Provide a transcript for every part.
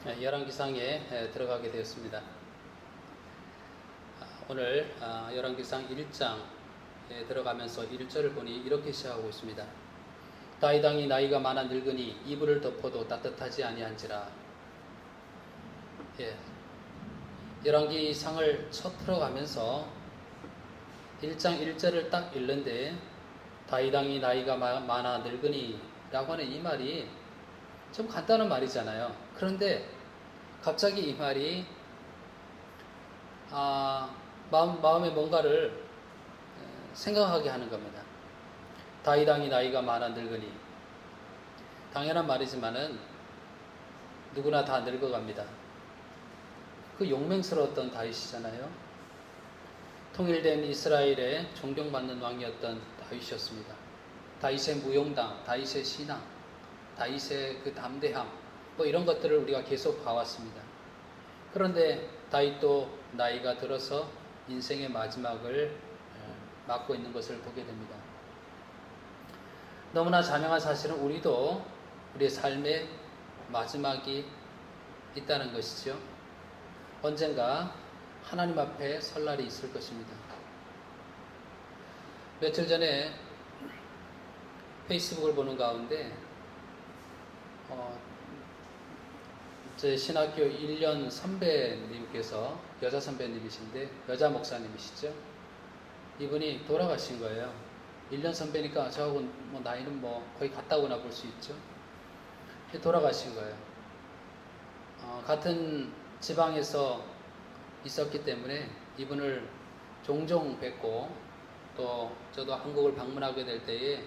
열왕기상에 들어가게 되었습니다. 오늘 열왕기상 1장에 들어가면서 1절을 보니 이렇게 시작하고 있습니다. 다윗 왕이 나이가 많아 늙으니 이불을 덮어도 따뜻하지 아니한지라. 열왕기상을 첫 들어가면서 1장 1절을 딱 읽는데 다윗 왕이 나이가 많아 늙으니 라고 하는 이 말이 좀 간단한 말이잖아요. 그런데 갑자기 이 말이 마음에 뭔가를 생각하게 하는 겁니다. 다윗 왕이 나이가 많아 늙으니, 당연한 말이지만은 누구나 다 늙어갑니다. 그 용맹스러웠던 다윗이잖아요. 통일된 이스라엘의 존경받는 왕이었던 다윗이었습니다. 다윗의 무용담, 다윗의 신앙, 다윗의 그 담대함, 이런 것들을 우리가 계속 봐왔습니다. 그런데 다윗도 나이가 들어서 인생의 마지막을 맞고 있는 것을 보게 됩니다. 너무나 자명한 사실은 우리도 우리의 삶의 마지막이 있다는 것이죠. 언젠가 하나님 앞에 설 날이 있을 것입니다. 며칠 전에 페이스북을 보는 가운데 제 신학교 1년 선배님께서, 여자 선배님이신데 여자 목사님이시죠. 이분이 돌아가신 거예요. 1년 선배니까 저하고 나이는 거의 같다고나 볼 수 있죠. 돌아가신 거예요. 같은 지방에서 있었기 때문에 이분을 종종 뵙고, 또 저도 한국을 방문하게 될 때에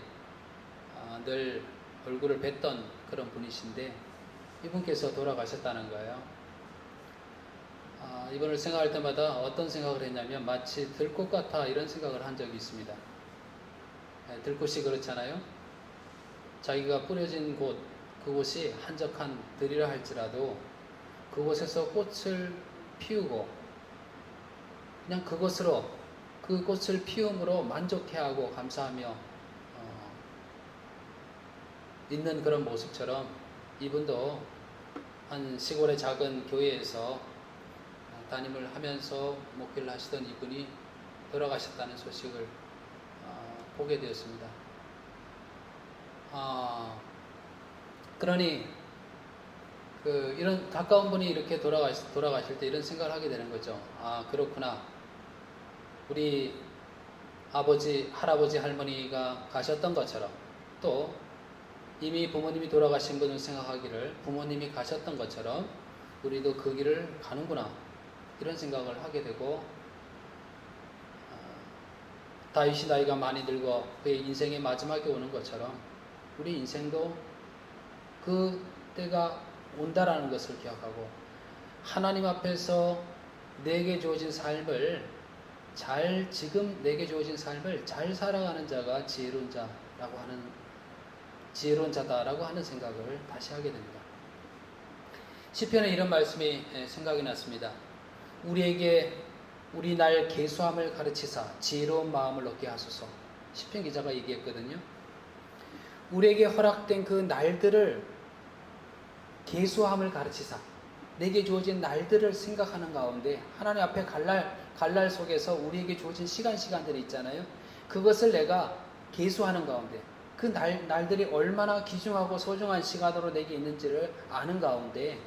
늘 얼굴을 뵀던 그런 분이신데 이분께서 돌아가셨다는 거예요. 이분을 생각할 때마다 어떤 생각을 했냐면 마치 들꽃 같아, 이런 생각을 한 적이 있습니다. 들꽃이 그렇잖아요. 자기가 뿌려진 곳, 그곳이 한적한 들이라 할지라도 그곳에서 꽃을 피우고 그냥 그것으로, 그 꽃을 피움으로 만족해하고 감사하며 있는 그런 모습처럼 이분도 한 시골의 작은 교회에서 담임을 하면서 목회를 하시던 이분이 돌아가셨다는 소식을 보게 되었습니다. 그러니 이런 가까운 분이 이렇게 돌아가실 때 이런 생각을 하게 되는 거죠. 그렇구나. 우리 아버지, 할아버지, 할머니가 가셨던 것처럼, 또 이미 부모님이 돌아가신 분을 생각하기를 부모님이 가셨던 것처럼 우리도 그 길을 가는구나, 이런 생각을 하게 되고, 다윗이 나이가 많이 늙어 그의 인생의 마지막에 오는 것처럼 우리 인생도 그 때가 온다라는 것을 기억하고, 하나님 앞에서 내게 주어진 삶을 지금 내게 주어진 삶을 잘 살아가는 자가 지혜로운 자다라고 하는 생각을 다시 하게 됩니다. 시편에 이런 말씀이 생각이 났습니다. 우리 날 계수함을 가르치사 지혜로운 마음을 얻게 하소서. 시편 기자가 얘기했거든요. 우리에게 허락된 그 날들을, 계수함을 가르치사, 내게 주어진 날들을 생각하는 가운데 하나님 앞에 갈 날 속에서 우리에게 주어진 시간들이 있잖아요. 그것을 내가 계수하는 가운데, 그 날들이 얼마나 귀중하고 소중한 시간으로 내게 있는지를 아는 가운데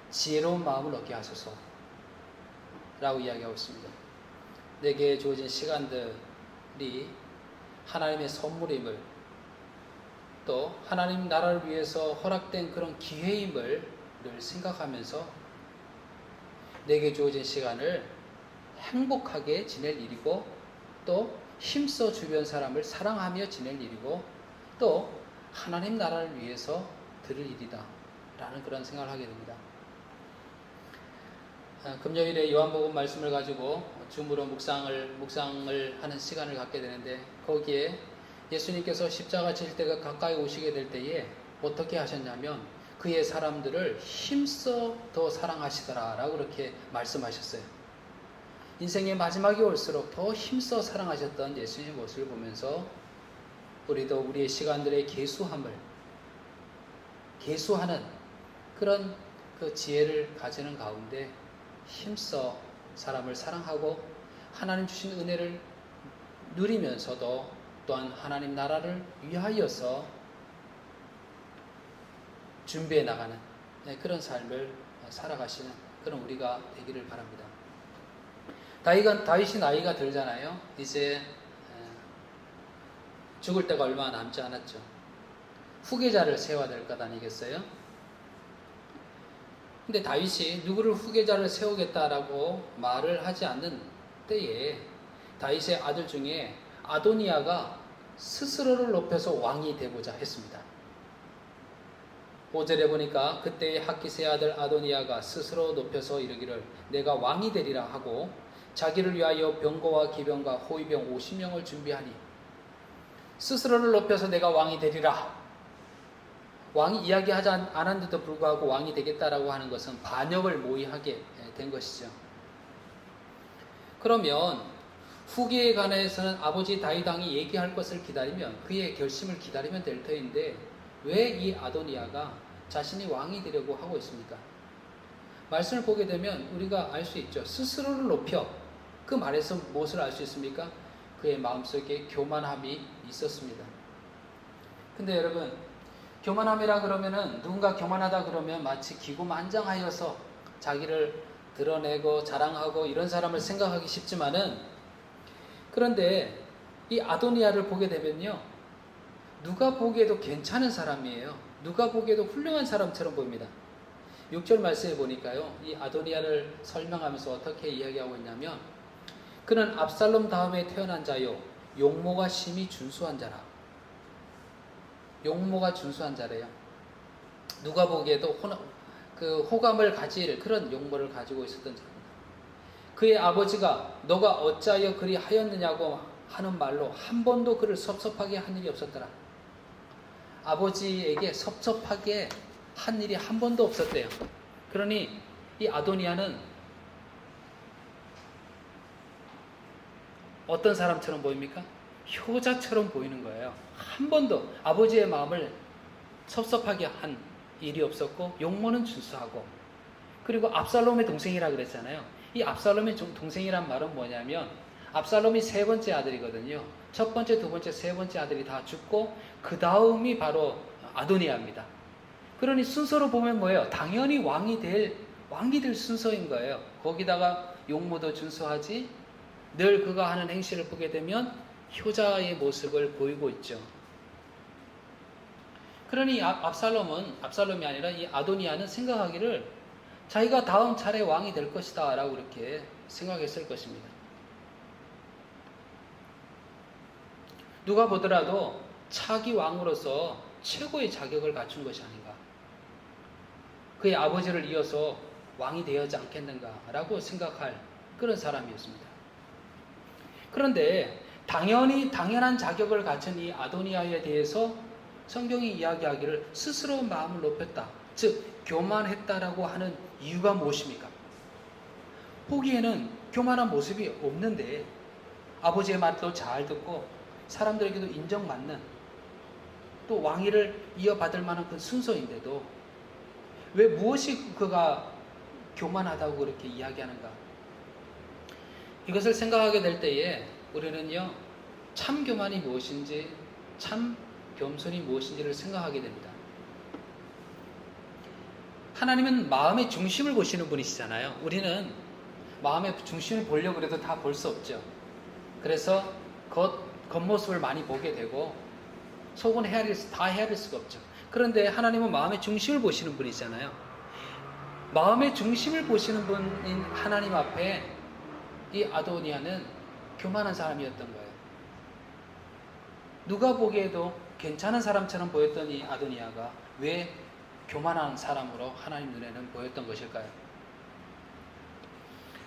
지혜로운 마음을 얻게 하소서 라고 이야기하고 있습니다. 내게 주어진 시간들이 하나님의 선물임을, 또 하나님 나라를 위해서 허락된 그런 기회임을 늘 생각하면서 내게 주어진 시간을 행복하게 지낼 일이고, 또 힘써 주변 사람을 사랑하며 지낼 일이고, 또 하나님 나라를 위해서 들을 일이다 라는 그런 생각을 하게 됩니다. 금요일에 요한복음 말씀을 가지고 줌으로 묵상을 하는 시간을 갖게 되는데, 거기에 예수님께서 십자가 질 때가 가까이 오시게 될 때에 어떻게 하셨냐면 그의 사람들을 힘써 더 사랑하시더라 라고 그렇게 말씀하셨어요. 인생의 마지막이 올수록 더 힘써 사랑하셨던 예수님의 모습을 보면서 우리도 우리의 시간들의 계수하는 그런 그 지혜를 가지는 가운데 힘써 사람을 사랑하고 하나님 주신 은혜를 누리면서도 또한 하나님 나라를 위하여서 준비해 나가는 그런 삶을 살아가시는 그런 우리가 되기를 바랍니다. 다윗이 나이가 들잖아요. 이제 죽을 때가 얼마 남지 않았죠. 후계자를 세워야 될 것 아니겠어요? 근데 다윗이 누구를 후계자를 세우겠다라고 말을 하지 않는 때에 다윗의 아들 중에 아도니아가 스스로를 높여서 왕이 되고자 했습니다. 5절에 보니까 그때의 학기스의 아들 아도니아가 스스로 높여서 이르기를 내가 왕이 되리라 하고 자기를 위하여 병거와 기병과 호위병 50명을 준비하니 스스로를 높여서 내가 왕이 되리라. 왕이 이야기하지 않았는데도 불구하고 왕이 되겠다라고 하는 것은 반역을 모의하게 된 것이죠. 그러면 후계에 관해서는 아버지 다윗 왕이 얘기할 것을 기다리면 그의 결심을 기다리면 될 터인데 왜 이 아도니아가 자신이 왕이 되려고 하고 있습니까? 말씀을 보게 되면 우리가 알 수 있죠. 스스로를 높여. 그 말에서 무엇을 알 수 있습니까? 그의 마음속에 교만함이 있었습니다. 근데 여러분, 교만함이라 그러면은 누군가 교만하다 그러면 마치 기고만장하여서 자기를 드러내고 자랑하고 이런 사람을 생각하기 쉽지만은 그런데 이 아도니아를 보게 되면요. 누가 보기에도 괜찮은 사람이에요. 누가 보기에도 훌륭한 사람처럼 보입니다. 6절 말씀에 보니까요. 이 아도니아를 설명하면서 어떻게 이야기하고 있냐면 그는 압살롬 다음에 태어난 자요. 용모가 심히 준수한 자라. 용모가 준수한 자래요. 누가 보기에도 호감을 가질 그런 용모를 가지고 있었던 자입니다. 그의 아버지가 너가 어찌하여 그리 하였느냐고 하는 말로 한 번도 그를 섭섭하게 한 일이 없었더라. 아버지에게 섭섭하게 한 일이 한 번도 없었대요. 그러니 이 아도니아는 어떤 사람처럼 보입니까? 효자처럼 보이는 거예요. 한 번도 아버지의 마음을 섭섭하게 한 일이 없었고 용모는 준수하고 그리고 압살롬의 동생이라 그랬잖아요. 이 압살롬의 동생이란 말은 뭐냐면 압살롬이 세 번째 아들이거든요. 첫 번째, 두 번째, 세 번째 아들이 다 죽고 그 다음이 바로 아도니아입니다. 그러니 순서로 보면 뭐예요? 당연히 왕이 될 순서인 거예요. 거기다가 용모도 준수하지 늘 그가 하는 행실을 보게 되면 효자의 모습을 보이고 있죠. 그러니 압살롬이 아니라 이 아도니아는 생각하기를 자기가 다음 차례 왕이 될 것이다 라고 그렇게 생각했을 것입니다. 누가 보더라도 차기 왕으로서 최고의 자격을 갖춘 것이 아닌가. 그의 아버지를 이어서 왕이 되어야지 않겠는가라고 생각할 그런 사람이었습니다. 그런데 당연한 자격을 갖춘 이 아도니아에 대해서 성경이 이야기하기를 스스로 마음을 높였다. 즉 교만했다라고 하는 이유가 무엇입니까? 보기에는 교만한 모습이 없는데 아버지의 말도 잘 듣고 사람들에게도 인정받는 또 왕위를 이어받을 만한 그 순서인데도 왜 무엇이 그가 교만하다고 그렇게 이야기하는가? 이것을 생각하게 될 때에 우리는요 참 교만이 무엇인지 참 겸손이 무엇인지를 생각하게 됩니다. 하나님은 마음의 중심을 보시는 분이시잖아요. 우리는 마음의 중심을 보려고 해도 다 볼 수 없죠. 그래서 겉모습을 많이 보게 되고 속은 다 헤아릴 수가 없죠. 그런데 하나님은 마음의 중심을 보시는 분이잖아요. 마음의 중심을 보시는 분인 하나님 앞에 이 아도니아는 교만한 사람이었던 거예요. 누가 보기에도 괜찮은 사람처럼 보였던 이 아도니아가 왜 교만한 사람으로 하나님 눈에는 보였던 것일까요?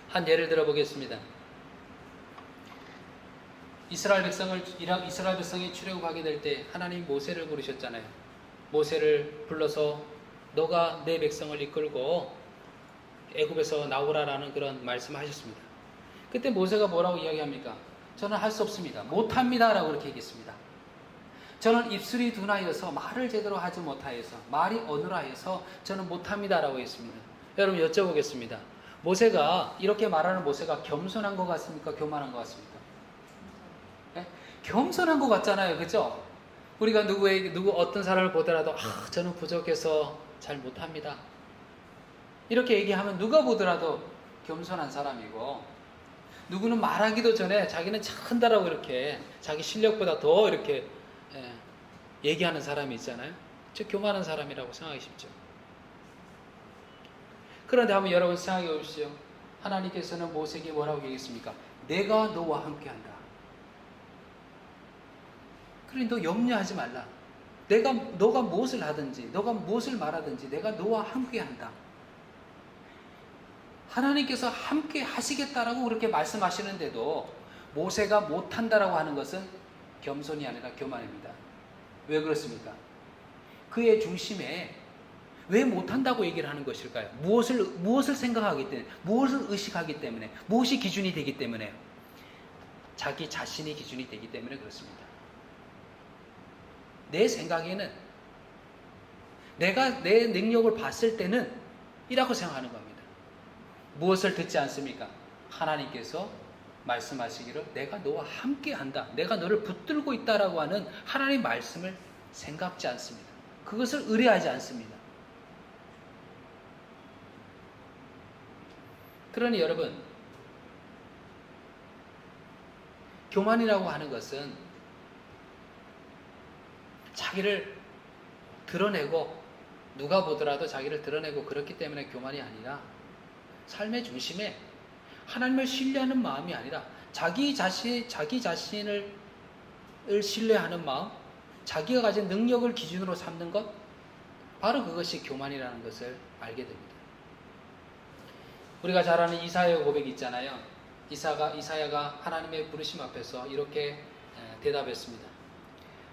한 예를 들어보겠습니다. 이스라엘 백성이 출애굽하게 될 때 하나님 모세를 부르셨잖아요. 모세를 불러서 너가 내 백성을 이끌고 애굽에서 나오라라는 그런 말씀하셨습니다. 그때 모세가 뭐라고 이야기합니까? 저는 할 수 없습니다. 못합니다 라고 그렇게 얘기했습니다. 저는 입술이 둔하여서 말을 제대로 하지 못하여서 말이 어눌하여서 저는 못합니다라고 했습니다. 여러분 여쭤보겠습니다. 모세가 이렇게 말하는 모세가 겸손한 것 같습니까? 교만한 것 같습니까? 네? 겸손한 것 같잖아요, 그죠? 우리가 누구 어떤 사람을 보더라도 저는 부족해서 잘 못합니다. 이렇게 얘기하면 누가 보더라도 겸손한 사람이고, 누구는 말하기도 전에 자기는 잘한다라고 이렇게 자기 실력보다 더 이렇게 얘기하는 사람이 있잖아요. 즉 교만한 사람이라고 생각하기 쉽죠. 그런데 한번 여러분 생각해 보십시오. 하나님께서는 모세에게 뭐라고 얘기했습니까? 내가 너와 함께한다. 그러니 너 염려하지 말라. 너가 무엇을 하든지, 너가 무엇을 말하든지 내가 너와 함께한다. 하나님께서 함께 하시겠다라고 그렇게 말씀하시는데도 모세가 못한다라고 하는 것은 겸손이 아니라 교만입니다. 왜 그렇습니까? 그의 중심에 왜 못한다고 얘기를 하는 것일까요? 무엇을 생각하기 때문에, 무엇을 의식하기 때문에, 무엇이 기준이 되기 때문에, 자기 자신이 기준이 되기 때문에 그렇습니다. 내 생각에는, 내가 내 능력을 봤을 때는 이라고 생각하는 겁니다. 무엇을 듣지 않습니까? 하나님께서 말씀하시기를 내가 너와 함께 한다, 내가 너를 붙들고 있다라고 하는 하나님의 말씀을 생각지 않습니다. 그것을 의뢰하지 않습니다. 그러니 여러분, 교만이라고 하는 것은 자기를 드러내고, 누가 보더라도 자기를 드러내고 그렇기 때문에 교만이 아니라, 삶의 중심에 하나님을 신뢰하는 마음이 아니라 자기 자신을 신뢰하는 마음, 자기가 가진 능력을 기준으로 삼는 것, 바로 그것이 교만이라는 것을 알게 됩니다. 우리가 잘 아는 이사야 고백이 있잖아요. 이사야가 하나님의 부르심 앞에서 이렇게 대답했습니다.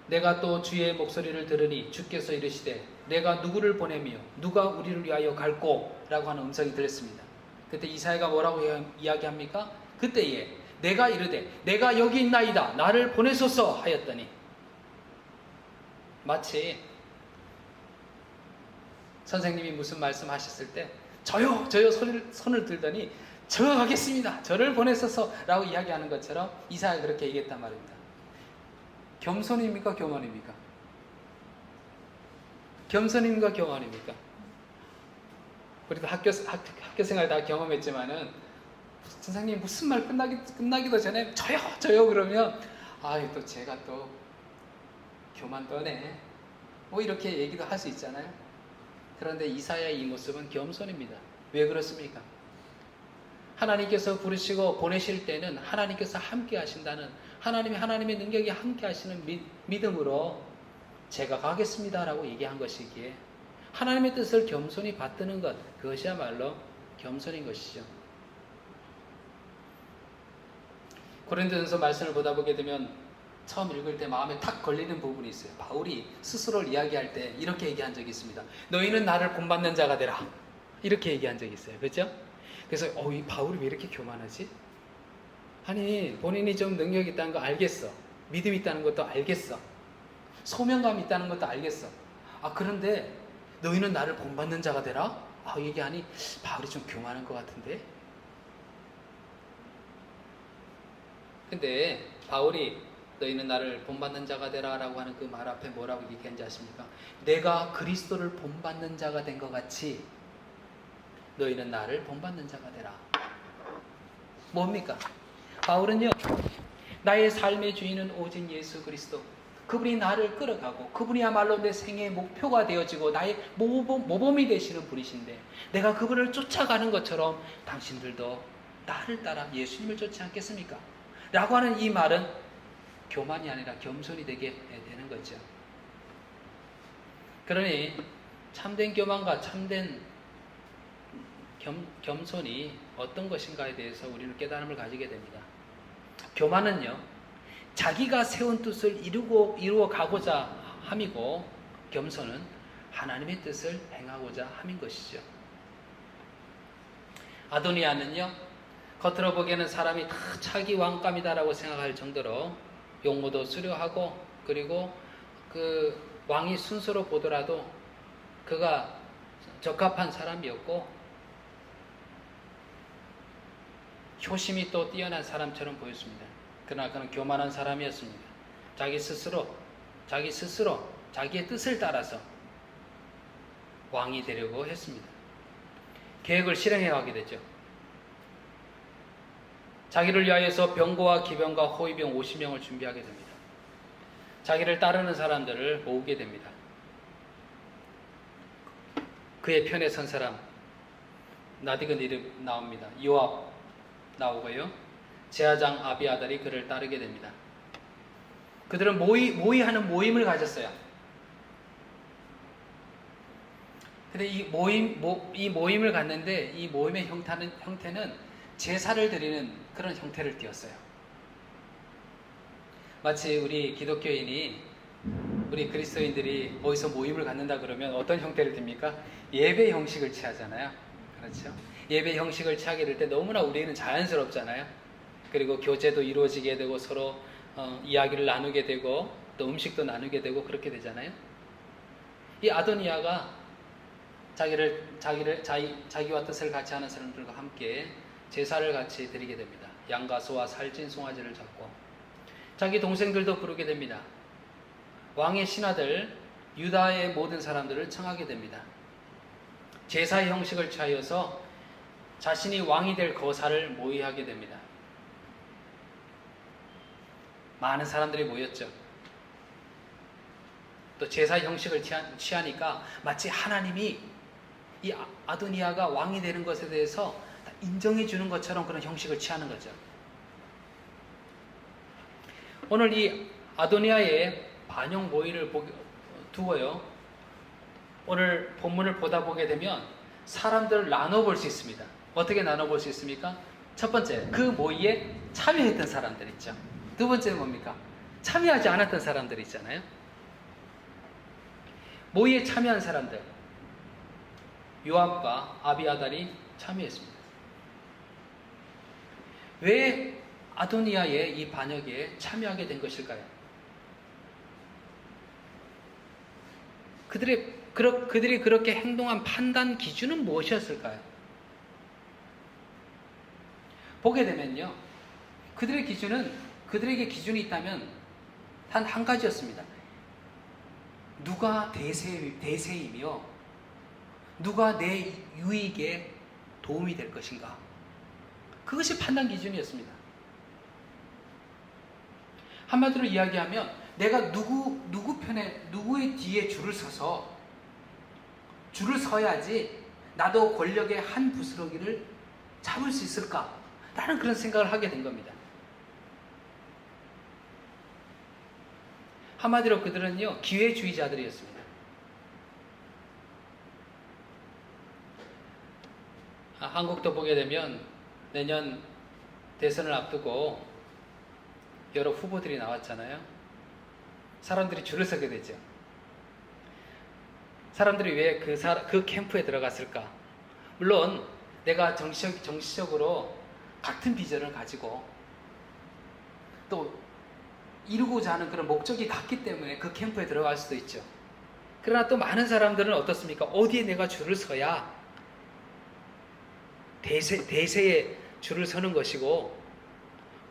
내가 또 주의 목소리를 들으니 주께서 이르시되 내가 누구를 보내며 누가 우리를 위하여 갈꼬? 라고 하는 음성이 들렸습니다. 그때 이사야가 뭐라고 이야기합니까? 그때에 내가 이르되 내가 여기 있나이다 나를 보내소서 하였더니, 마치 선생님이 무슨 말씀하셨을 때 저요 손을 들더니 저 가겠습니다, 저를 보내소서 라고 이야기하는 것처럼 이사야가 그렇게 얘기했단 말입니다. 겸손입니까? 교만입니까? 겸손입니까? 교만입니까? 우리도 학교 생활 다 경험했지만은, 선생님 무슨 말 끝나기도 전에 저요 그러면 또 제가 또 교만 떠네 뭐 이렇게 얘기도 할 수 있잖아요. 그런데 이사야의 이 모습은 겸손입니다. 왜 그렇습니까? 하나님께서 부르시고 보내실 때는 하나님께서 함께 하신다는, 하나님의 능력이 함께 하시는 믿음으로 제가 가겠습니다라고 얘기한 것이기에, 하나님의 뜻을 겸손히 받드는 것, 그것이야말로 겸손인 것이죠. 고린도전서 말씀을 보다 보게 되면 처음 읽을 때 마음에 탁 걸리는 부분이 있어요. 바울이 스스로를 이야기할 때 이렇게 얘기한 적이 있습니다. 너희는 나를 본받는 자가 되라, 이렇게 얘기한 적이 있어요. 그렇죠? 그래서 이 바울이 왜 이렇게 교만하지? 아니, 본인이 좀 능력이 있다는 거 알겠어, 믿음이 있다는 것도 알겠어, 소명감이 있다는 것도 알겠어. 그런데 너희는 나를 본받는 자가 되라? 얘기하니 바울이 좀 교만한 것 같은데? 근데 바울이 너희는 나를 본받는 자가 되라 라고 하는 그 말 앞에 뭐라고 얘기한지 아십니까? 내가 그리스도를 본받는 자가 된 것 같이 너희는 나를 본받는 자가 되라. 뭡니까? 바울은요, 나의 삶의 주인은 오직 예수 그리스도, 그분이 나를 끌어가고 그분이야말로 내 생애의 목표가 되어지고 나의 모범이 되시는 분이신데, 내가 그분을 쫓아가는 것처럼 당신들도 나를 따라 예수님을 쫓지 않겠습니까? 라고 하는 이 말은 교만이 아니라 겸손이 되게 되는 거죠. 그러니 참된 교만과 참된 겸손이 어떤 것인가에 대해서 우리는 깨달음을 가지게 됩니다. 교만은요, 자기가 세운 뜻을 이루어 가고자 함이고, 겸손은 하나님의 뜻을 행하고자 함인 것이죠. 아도니아는요, 겉으로 보기에는 사람이 다 차기 왕감이다라고 생각할 정도로 용모도 수려하고, 그리고 그 왕이 순서로 보더라도 그가 적합한 사람이었고 효심이 또 뛰어난 사람처럼 보였습니다. 그러나 그는 교만한 사람이었습니다. 자기 스스로 자기의 뜻을 따라서 왕이 되려고 했습니다. 계획을 실행해 가게 되죠. 자기를 위하여서 병거와 기병과 호위병 50명을 준비하게 됩니다. 자기를 따르는 사람들을 모으게 됩니다. 그의 편에 선 사람 나디건 이름 나옵니다. 요압 나오고요. 제사장 아비아달이 그를 따르게 됩니다. 그들은 모의하는 모임을 가졌어요. 근데 이 모임을 갔는데 이 모임의 형태는 제사를 드리는 그런 형태를 띄었어요. 마치 우리 기독교인이 우리 그리스도인들이 어디서 모임을 갖는다 그러면 어떤 형태를 띱니까? 예배 형식을 취하잖아요. 그렇죠? 예배 형식을 취하게 될 때 너무나 우리는 자연스럽잖아요. 그리고 교제도 이루어지게 되고 서로 이야기를 나누게 되고 또 음식도 나누게 되고 그렇게 되잖아요. 이 아도니아가 자기와 뜻을 같이 하는 사람들과 함께 제사를 같이 드리게 됩니다. 양과 소와 살찐 송아지를 잡고 자기 동생들도 부르게 됩니다. 왕의 신하들 유다의 모든 사람들을 청하게 됩니다. 제사의 형식을 취하여서 자신이 왕이 될 거사를 모의하게 됩니다. 많은 사람들이 모였죠. 또 제사의 형식을 취하니까 마치 하나님이 이 아도니아가 왕이 되는 것에 대해서 인정해 주는 것처럼 그런 형식을 취하는 거죠. 오늘 이 아도니아의 반영 모의를 두고요. 오늘 본문을 보다 보게 되면 사람들을 나눠볼 수 있습니다. 어떻게 나눠볼 수 있습니까? 첫 번째, 그 모의에 참여했던 사람들 있죠. 두 번째는 뭡니까? 참여하지 않았던 사람들 있잖아요. 모의에 참여한 사람들, 요압과 아비아달이 참여했습니다. 왜 아도니아의 이 반역에 참여하게 된 것일까요? 그들이 그렇게 행동한 판단 기준은 무엇이었을까요? 보게 되면요, 그들에게 기준이 있다면 단 한 가지였습니다. 누가 대세이며 누가 내 유익에 도움이 될 것인가? 그것이 판단 기준이었습니다. 한마디로 이야기하면 내가 누구 편에, 누구의 뒤에 줄을 서야지 나도 권력의 한 부스러기를 잡을 수 있을까? 라는 그런 생각을 하게 된 겁니다. 한마디로 그들은요, 기회주의자들이었습니다. 한국도 보게 되면 내년 대선을 앞두고 여러 후보들이 나왔잖아요. 사람들이 줄을 서게 되죠. 사람들이 왜 그 캠프에 들어갔을까? 물론 내가 정치적으로 같은 비전을 가지고 또 이루고자 하는 그런 목적이 같기 때문에 그 캠프에 들어갈 수도 있죠. 그러나 또 많은 사람들은 어떻습니까? 어디에 내가 줄을 서야 대세에 줄을 서는 것이고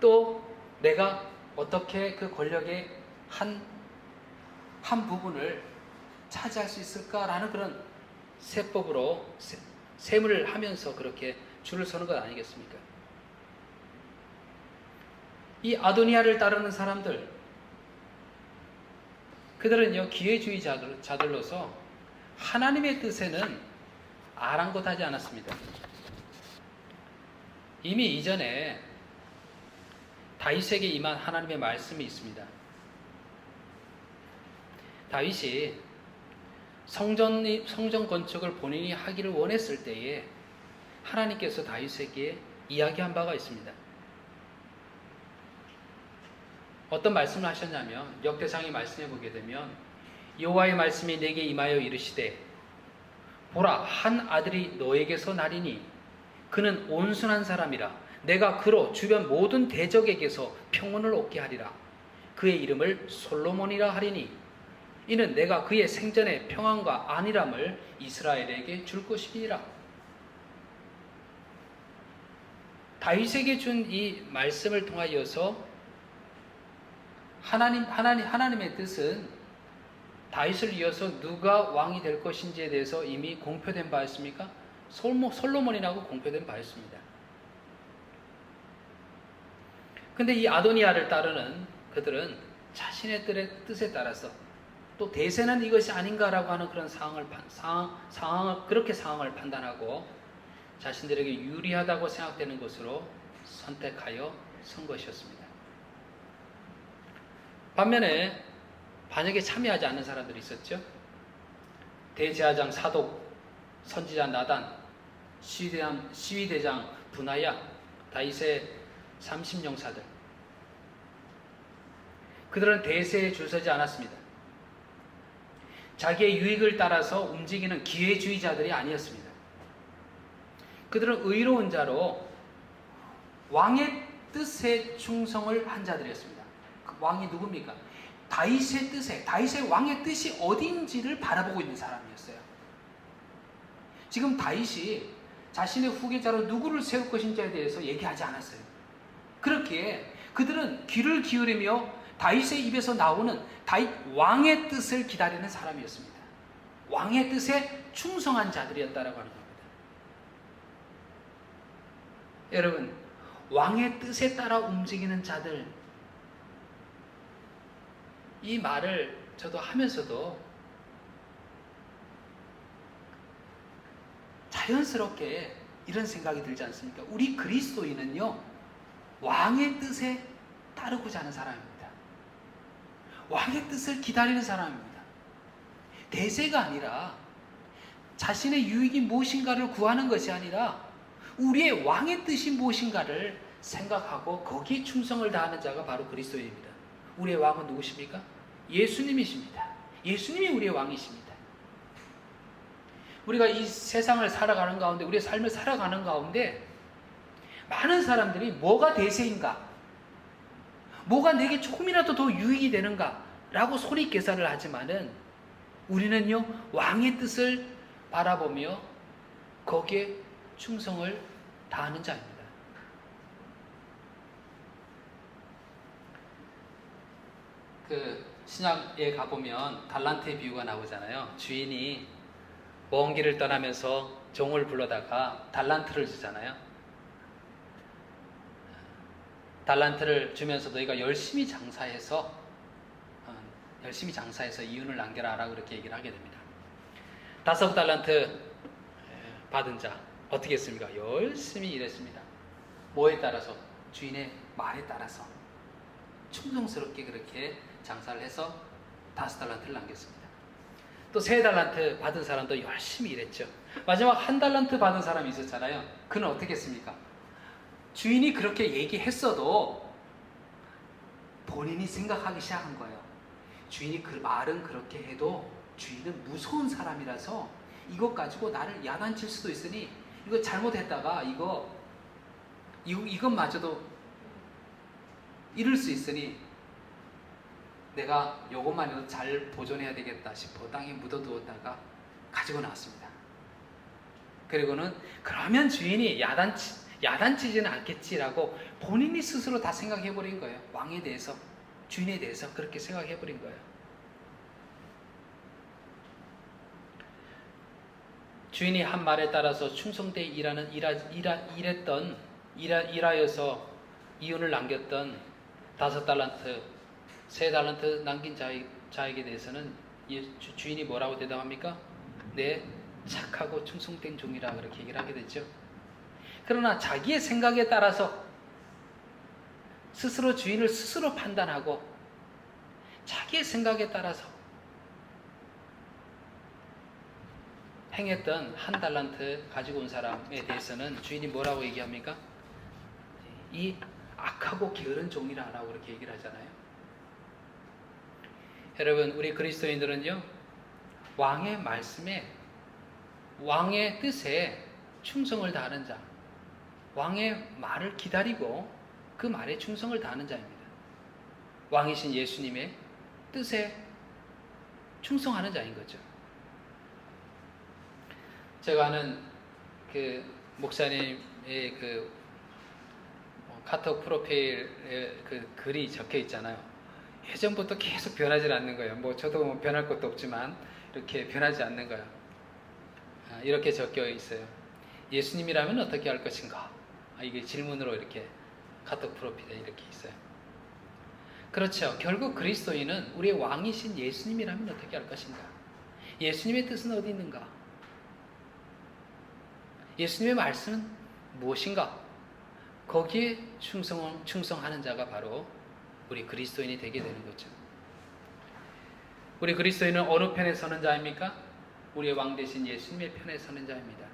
또 내가 어떻게 그 권력의 한 부분을 차지할 수 있을까라는 그런 세법으로 셈을 하면서 그렇게 줄을 서는 것 아니겠습니까? 이 아도니아를 따르는 사람들, 그들은요, 기회주의자들로서 하나님의 뜻에는 아랑곳하지 않았습니다. 이미 이전에 다윗에게 임한 하나님의 말씀이 있습니다. 다윗이 성전 건축을 본인이 하기를 원했을 때에 하나님께서 다윗에게 이야기한 바가 있습니다. 어떤 말씀을 하셨냐면 역대상에 말씀해 보게 되면 여호와의 말씀이 내게 임하여 이르시되 보라 한 아들이 너에게서 나리니 그는 온순한 사람이라 내가 그로 주변 모든 대적에게서 평온을 얻게 하리라 그의 이름을 솔로몬이라 하리니 이는 내가 그의 생전에 평안과 안일함을 이스라엘에게 줄 것이니라. 다윗에게 준 이 말씀을 통하여서 하나님의 뜻은 다윗을 이어서 누가 왕이 될 것인지에 대해서 이미 공표된 바였습니까? 솔로몬이라고 공표된 바였습니다. 근데 이 아도니아를 따르는 그들은 자신의 뜻에 따라서 또 대세는 이것이 아닌가라고 하는 그런 상황을 그렇게 상황을 판단하고 자신들에게 유리하다고 생각되는 것으로 선택하여 선 것이었습니다. 반면에 반역에 참여하지 않는 사람들이 있었죠. 대제사장 사독, 선지자 나단, 시위대장 분하야, 다윗의 30용사들. 그들은 대세에 줄 서지 않았습니다. 자기의 유익을 따라서 움직이는 기회주의자들이 아니었습니다. 그들은 의로운 자로 왕의 뜻에 충성을 한 자들이었습니다. 그 왕이 누굽니까? 다윗의 뜻에, 다윗의 왕의 뜻이 어디인지를 바라보고 있는 사람이었어요. 지금 다윗이 자신의 후계자로 누구를 세울 것인지에 대해서 얘기하지 않았어요. 그렇기에 그들은 귀를 기울이며 다윗의 입에서 나오는 다윗 왕의 뜻을 기다리는 사람이었습니다. 왕의 뜻에 충성한 자들이었다라고 하는 겁니다. 여러분, 왕의 뜻에 따라 움직이는 자들, 이 말을 저도 하면서도 자연스럽게 이런 생각이 들지 않습니까? 우리 그리스도인은요, 왕의 뜻에 따르고자 하는 사람입니다. 왕의 뜻을 기다리는 사람입니다. 대세가 아니라 자신의 유익이 무엇인가를 구하는 것이 아니라 우리의 왕의 뜻이 무엇인가를 생각하고 거기에 충성을 다하는 자가 바로 그리스도입니다. 우리의 왕은 누구십니까? 예수님이십니다. 예수님이 우리의 왕이십니다. 우리가 이 세상을 살아가는 가운데, 우리의 삶을 살아가는 가운데 많은 사람들이 뭐가 대세인가? 뭐가 내게 조금이라도 더 유익이 되는가? 라고 소리 계산을 하지만은 우리는요, 왕의 뜻을 바라보며 거기에 충성을 다하는 자입니다. 그 신약에 가보면 달란트의 비유가 나오잖아요. 주인이 먼 길을 떠나면서 종을 불러다가 달란트를 주잖아요. 달란트를 주면서 너희가 열심히 장사해서 이윤을 남겨라 라고 그렇게 얘기를 하게 됩니다. 5달란트 받은 자 어떻게 했습니까? 열심히 일했습니다. 뭐에 따라서? 주인의 말에 따라서 충성스럽게 그렇게 장사를 해서 5달란트를 남겼습니다. 또 3달란트 받은 사람도 열심히 일했죠. 마지막 1달란트 받은 사람이 있었잖아요. 그는 어떻게 했습니까? 주인이 그렇게 얘기했어도 본인이 생각하기 시작한 거예요. 주인이 그 말은 그렇게 해도 주인은 무서운 사람이라서 이것 가지고 나를 야단칠 수도 있으니 이거 잘못했다가 이것마저도 잃을 수 있으니 내가 요것만이라도 잘 보존해야 되겠다 싶어 땅에 묻어두었다가 가지고 나왔습니다. 그리고는 그러면 주인이 야단치지는 않겠지라고 본인이 스스로 다 생각해버린 거예요. 왕에 대해서, 주인에 대해서 그렇게 생각해버린 거예요. 주인이 한 말에 따라서 충성되이 일하여서 이윤을 남겼던 5달란트, 3달란트 남긴 자에게 대해서는 주인이 뭐라고 대답합니까? 네, 착하고 충성된 종이라 그렇게 얘기를 하게 됐죠. 그러나 자기의 생각에 따라서 스스로 주인을 스스로 판단하고 자기의 생각에 따라서 행했던 1달란트 가지고 온 사람에 대해서는 주인이 뭐라고 얘기합니까? 이 악하고 게으른 종이라 라고 그렇게 얘기를 하잖아요. 여러분, 우리 그리스도인들은요, 왕의 말씀에, 왕의 뜻에 충성을 다하는 자, 왕의 말을 기다리고 그 말에 충성을 다하는 자입니다. 왕이신 예수님의 뜻에 충성하는 자인 거죠. 제가 아는 그 목사님의 그 카톡 프로필에 그 글이 적혀 있잖아요. 예전부터 계속 변하지 않는 거예요. 뭐 저도 뭐 변할 것도 없지만 이렇게 변하지 않는 거예요. 이렇게 적혀 있어요. 예수님이라면 어떻게 할 것인가? 이게 질문으로 이렇게 카톡 프로필에 이렇게 있어요. 그렇죠. 결국 그리스도인은 우리의 왕이신 예수님이라면 어떻게 할 것인가? 예수님의 뜻은 어디 있는가? 예수님의 말씀은 무엇인가? 거기에 충성하는 자가 바로 우리 그리스도인이 되게 되는 거죠. 우리 그리스도인은 어느 편에 서는 자입니까? 우리의 왕 되신 예수님의 편에 서는 자입니다.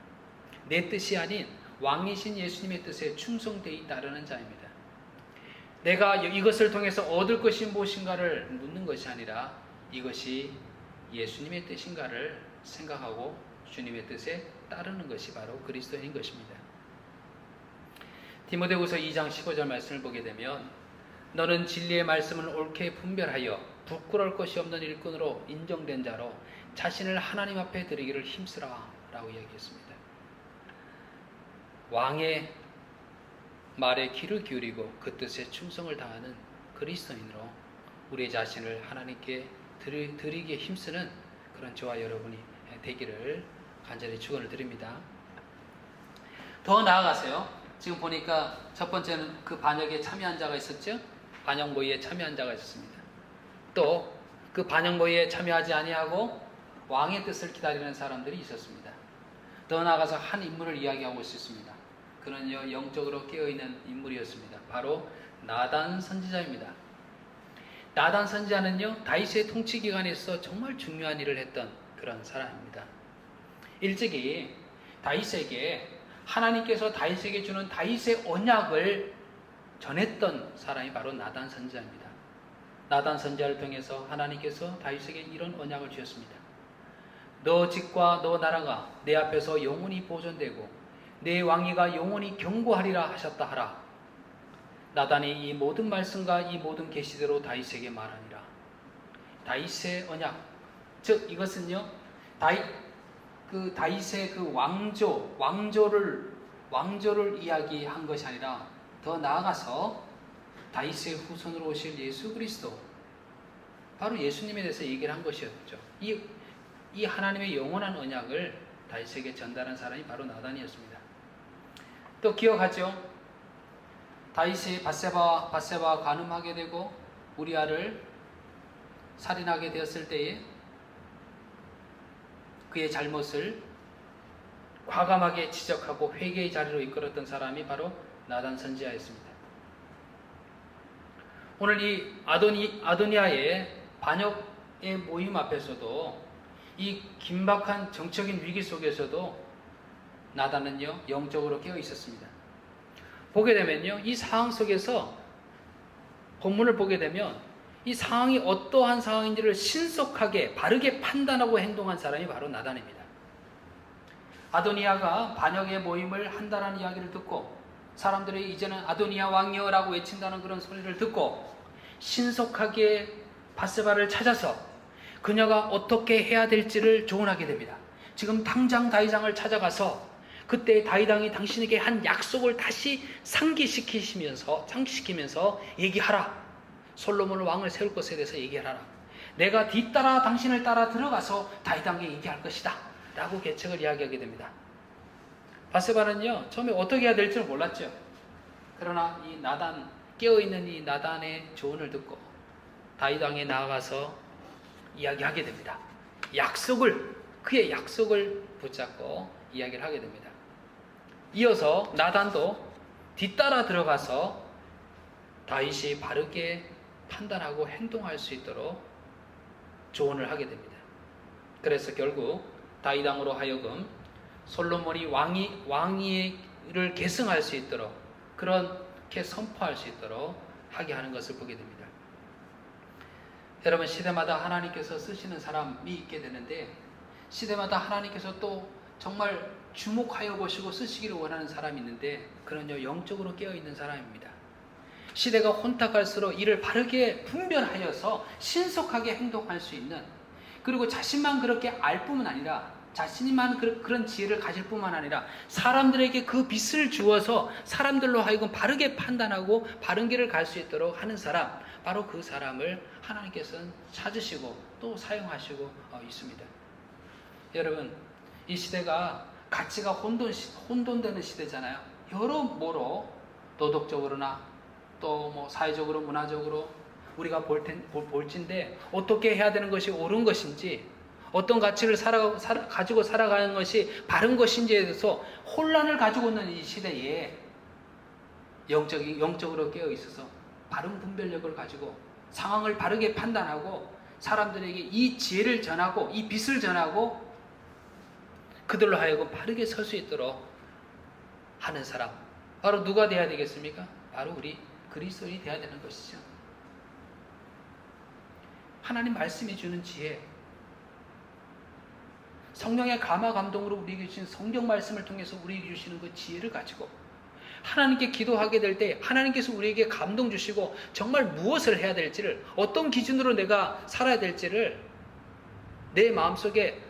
내 뜻이 아닌 왕이신 예수님의 뜻에 충성되이 따르는 자입니다. 내가 이것을 통해서 얻을 것이 무엇인가를 묻는 것이 아니라 이것이 예수님의 뜻인가를 생각하고 주님의 뜻에 따르는 것이 바로 그리스도인인 것입니다. 디모데후서 2장 15절 말씀을 보게 되면 너는 진리의 말씀을 옳게 분별하여 부끄러울 것이 없는 일꾼으로 인정된 자로 자신을 하나님 앞에 드리기를 힘쓰라 라고 이야기했습니다. 왕의 말에 귀를 기울이고 그 뜻에 충성을 다하는 그리스도인으로 우리 자신을 하나님께 드리기에 힘쓰는 그런 저와 여러분이 되기를 간절히 축원을 드립니다. 더 나아가세요. 지금 보니까 첫 번째는 그 반역에 참여한 자가 있었죠. 반역 모의에 참여한 자가 있었습니다. 또 그 반역 모의에 참여하지 아니하고 왕의 뜻을 기다리는 사람들이 있었습니다. 더 나아가서 한 인물을 이야기하고 있었습니다. 그는요 영적으로 깨어있는 인물이었습니다. 바로 나단 선지자입니다. 나단 선지자는요 다윗의 통치 기간에서 정말 중요한 일을 했던 그런 사람입니다. 일찍이 다윗에게 하나님께서 다윗에게 주는 다윗의 언약을 전했던 사람이 바로 나단 선지자입니다. 나단 선지자를 통해서 하나님께서 다윗에게 이런 언약을 주셨습니다. 너 집과 너 나라가 내 앞에서 영원히 보존되고 내 왕위가 영원히 경고하리라 하셨다 하라. 나단이 이 모든 말씀과 이 모든 계시대로 다윗에게 말하니라. 다윗의 언약, 즉 이것은요 다윗의 그 왕조를 이야기한 것이 아니라 더 나아가서 다윗의 후손으로 오실 예수 그리스도, 바로 예수님에 대해서 얘기를 한 것이었죠. 이 하나님의 영원한 언약을 다윗에게 전달한 사람이 바로 나단이었습니다. 또 기억하죠? 다윗이 밧세바와 간음하게 되고 우리아를 살인하게 되었을 때에 그의 잘못을 과감하게 지적하고 회개의 자리로 이끌었던 사람이 바로 나단 선지자였습니다. 오늘 이 아도니아의 반역의 모임 앞에서도 이 긴박한 정적인 위기 속에서도 나단은요 영적으로 깨어 있었습니다. 보게 되면요 이 상황 속에서 본문을 보게 되면 이 상황이 어떠한 상황인지를 신속하게 바르게 판단하고 행동한 사람이 바로 나단입니다. 아도니아가 반역의 모임을 한다라는 이야기를 듣고 사람들이 이제는 아도니아 왕이여라고 외친다는 그런 소리를 듣고 신속하게 밧세바를 찾아서 그녀가 어떻게 해야 될지를 조언하게 됩니다. 지금 당장 다윗왕을 찾아가서 그때 다윗왕이 당신에게 한 약속을 다시 상기시키면서 얘기하라. 솔로몬을 왕을 세울 것에 대해서 얘기하라. 내가 뒤따라 당신을 따라 들어가서 다윗왕에게 얘기할 것이다 라고 계책을 이야기하게 됩니다. 밧세바는요 처음에 어떻게 해야 될지를 몰랐죠. 그러나 이 깨어있는 이 나단의 조언을 듣고 다윗왕에 나아가서 이야기하게 됩니다. 그의 약속을 붙잡고 이야기를 하게 됩니다. 이어서 나단도 뒤따라 들어가서 다윗이 바르게 판단하고 행동할 수 있도록 조언을 하게 됩니다. 그래서 결국 다윗왕으로 하여금 솔로몬이 왕위를 계승할 수 있도록 그렇게 선포할 수 있도록 하게 하는 것을 보게 됩니다. 여러분 시대마다 하나님께서 쓰시는 사람이 있게 되는데 시대마다 하나님께서 또 정말 주목하여 보시고 쓰시기를 원하는 사람이 있는데 그는요 영적으로 깨어있는 사람입니다. 시대가 혼탁할수록 이를 바르게 분별하여서 신속하게 행동할 수 있는 그리고 자신만 그렇게 알 뿐만 아니라 자신만 그런 지혜를 가질 뿐만 아니라 사람들에게 그 빛을 주어서 사람들로 하여금 바르게 판단하고 바른 길을 갈 수 있도록 하는 사람, 바로 그 사람을 하나님께서는 찾으시고 또 사용하시고 있습니다. 여러분, 이 시대가 가치가 혼돈되는 시대잖아요. 여러모로 도덕적으로나 또 뭐 사회적으로 문화적으로 우리가 볼진데 어떻게 해야 되는 것이 옳은 것인지, 어떤 가치를 가지고 살아가는 것이 바른 것인지에 대해서 혼란을 가지고 있는 이 시대에 영적으로 깨어 있어서 바른 분별력을 가지고 상황을 바르게 판단하고 사람들에게 이 지혜를 전하고 이 빛을 전하고 그들로 하여금 바르게 설 수 있도록 하는 사람, 바로 누가 돼야 되겠습니까? 바로 우리 그리스도인이 돼야 되는 것이죠. 하나님 말씀이 주는 지혜, 성령의 감화 감동으로 우리에게 주신 성경 말씀을 통해서 우리에게 주시는 그 지혜를 가지고 하나님께 기도하게 될 때 하나님께서 우리에게 감동 주시고 정말 무엇을 해야 될지를, 어떤 기준으로 내가 살아야 될지를 내 마음속에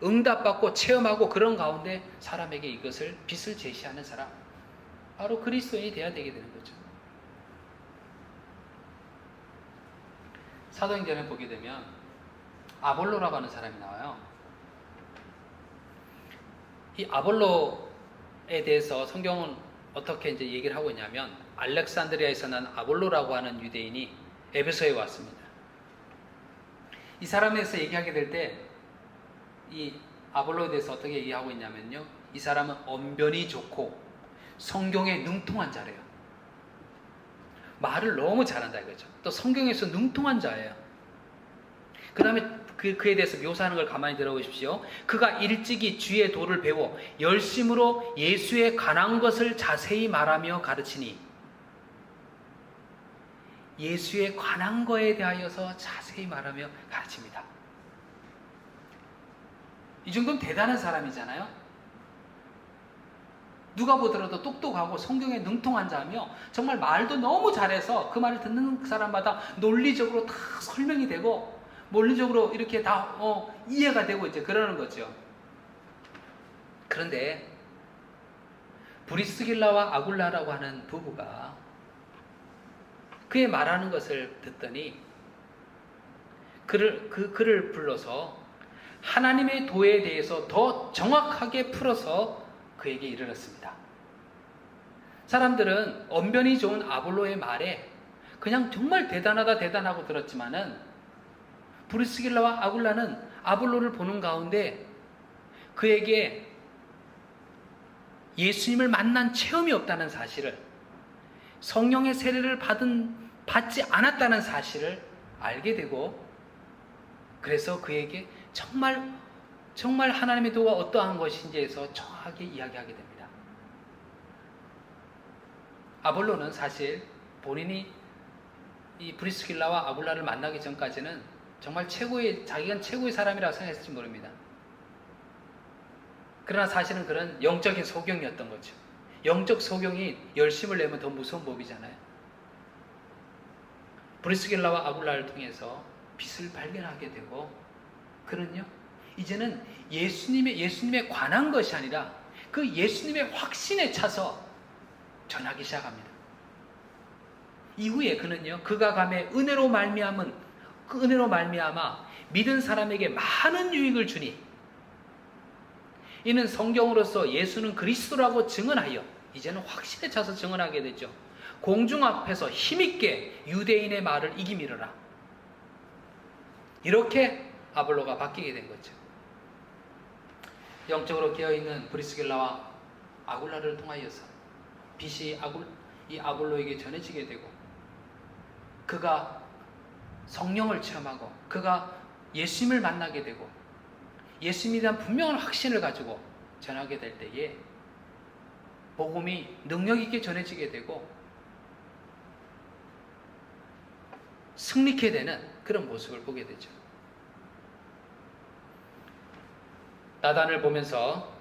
응답받고 체험하고 그런 가운데 사람에게 이것을 빛을 제시하는 사람, 바로 그리스도인이 되어야 되게 되는 거죠. 사도행전에 보게 되면 아볼로라고 하는 사람이 나와요. 이 아볼로에 대해서 성경은 어떻게 이제 얘기를 하고 있냐면, 알렉산드리아에서 난 아볼로라고 하는 유대인이 에베소에 왔습니다. 이 사람에 대해서 얘기하게 될 때 이 아볼로에 대해서 어떻게 얘기하고 있냐면요, 이 사람은 언변이 좋고 성경에 능통한 자래요. 말을 너무 잘한다 이거죠. 또 성경에서 능통한 자예요. 그 다음에 그에 대해서 묘사하는 걸 가만히 들어보십시오. 그가 일찍이 주의 도를 배워 열심으로 예수에 관한 것을 자세히 말하며 가르치니, 예수에 관한 거에 대하여서 자세히 말하며 가르칩니다. 이 정도면 대단한 사람이잖아요. 누가 보더라도 똑똑하고 성경에 능통한 자며 정말 말도 너무 잘해서 그 말을 듣는 사람마다 논리적으로 다 설명이 되고 논리적으로 이렇게 다 이해가 되고 이제 그러는 거죠. 그런데 브리스길라와 아굴라라고 하는 부부가 그의 말하는 것을 듣더니 그를 불러서 하나님의 도에 대해서 더 정확하게 풀어서 그에게 이르렀습니다. 사람들은 언변이 좋은 아볼로의 말에 그냥 정말 대단하고 들었지만은 브리스길라와 아굴라는 아볼로를 보는 가운데 그에게 예수님을 만난 체험이 없다는 사실을, 성령의 세례를 받지 않았다는 사실을 알게 되고, 그래서 그에게 정말 하나님의 도가 어떠한 것인지에서 정확하게 이야기하게 됩니다. 아볼로는 사실 본인이 이 브리스길라와 아굴라를 만나기 전까지는 정말 자기가 최고의 사람이라고 생각했을지 모릅니다. 그러나 사실은 그런 영적인 소경이었던 거죠. 영적 소경이 열심을 내면 더 무서운 법이잖아요. 브리스길라와 아굴라를 통해서 빛을 발견하게 되고, 그는요 이제는 예수님에 관한 것이 아니라 그 예수님의 확신에 차서 전하기 시작합니다. 이후에 그는요, 그가 감에 은혜로 말미암아 믿은 사람에게 많은 유익을 주니, 이는 성경으로서 예수는 그리스도라고 증언하여, 이제는 확신에 차서 증언하게 되죠. 공중 앞에서 힘있게 유대인의 말을 이기미르라. 이렇게 아볼로가 바뀌게 된 거죠. 영적으로 깨어있는 브리스길라와 아굴라를 통하여서 빛이 이 아볼로에게 전해지게 되고, 그가 성령을 체험하고 그가 예수님을 만나게 되고 예수님에 대한 분명한 확신을 가지고 전하게 될 때에 복음이 능력 있게 전해지게 되고 승리케 되는 그런 모습을 보게 되죠. 나단을 보면서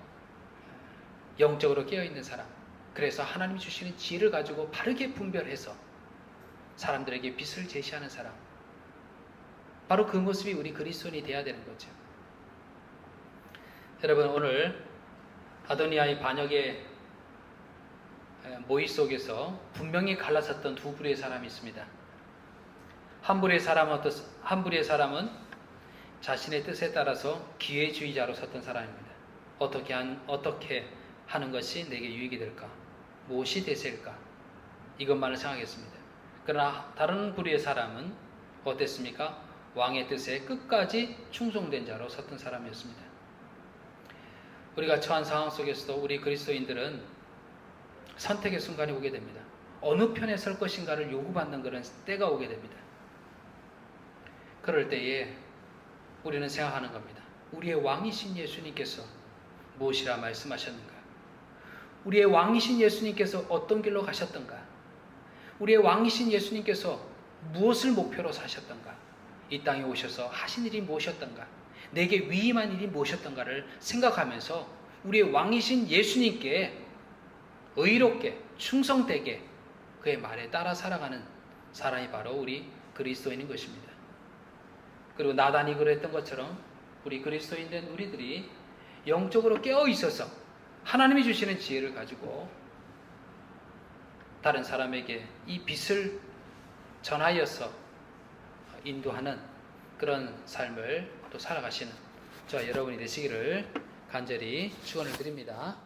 영적으로 깨어있는 사람, 그래서 하나님이 주시는 지혜를 가지고 바르게 분별해서 사람들에게 빛을 제시하는 사람, 바로 그 모습이 우리 그리스도인이 되어야 되는 거죠. 여러분, 오늘 아도니아의 반역의 모의 속에서 분명히 갈라섰던 두 부류의 사람이 있습니다. 한 부류의 사람은 자신의 뜻에 따라서 기회주의자로 섰던 사람입니다. 어떻게 하는 것이 내게 유익이 될까? 무엇이 대세일까? 이것만을 생각했습니다. 그러나 다른 부류의 사람은 어땠습니까? 왕의 뜻에 끝까지 충성된 자로 섰던 사람이었습니다. 우리가 처한 상황 속에서도 우리 그리스도인들은 선택의 순간이 오게 됩니다. 어느 편에 설 것인가를 요구받는 그런 때가 오게 됩니다. 그럴 때에 우리는 생각하는 겁니다. 우리의 왕이신 예수님께서 무엇이라 말씀하셨는가? 우리의 왕이신 예수님께서 어떤 길로 가셨던가? 우리의 왕이신 예수님께서 무엇을 목표로 사셨던가? 이 땅에 오셔서 하신 일이 무엇이었던가? 내게 위임한 일이 무엇이었던가를 생각하면서 우리의 왕이신 예수님께 의롭게 충성되게 그의 말에 따라 살아가는 사람이 바로 우리 그리스도인인 것입니다. 그리고 나단이 그랬던 것처럼 우리 그리스도인 된 우리들이 영적으로 깨어 있어서 하나님이 주시는 지혜를 가지고 다른 사람에게 이 빛을 전하여서 인도하는 그런 삶을 또 살아가시는 저와 여러분이 되시기를 간절히 축원을 드립니다.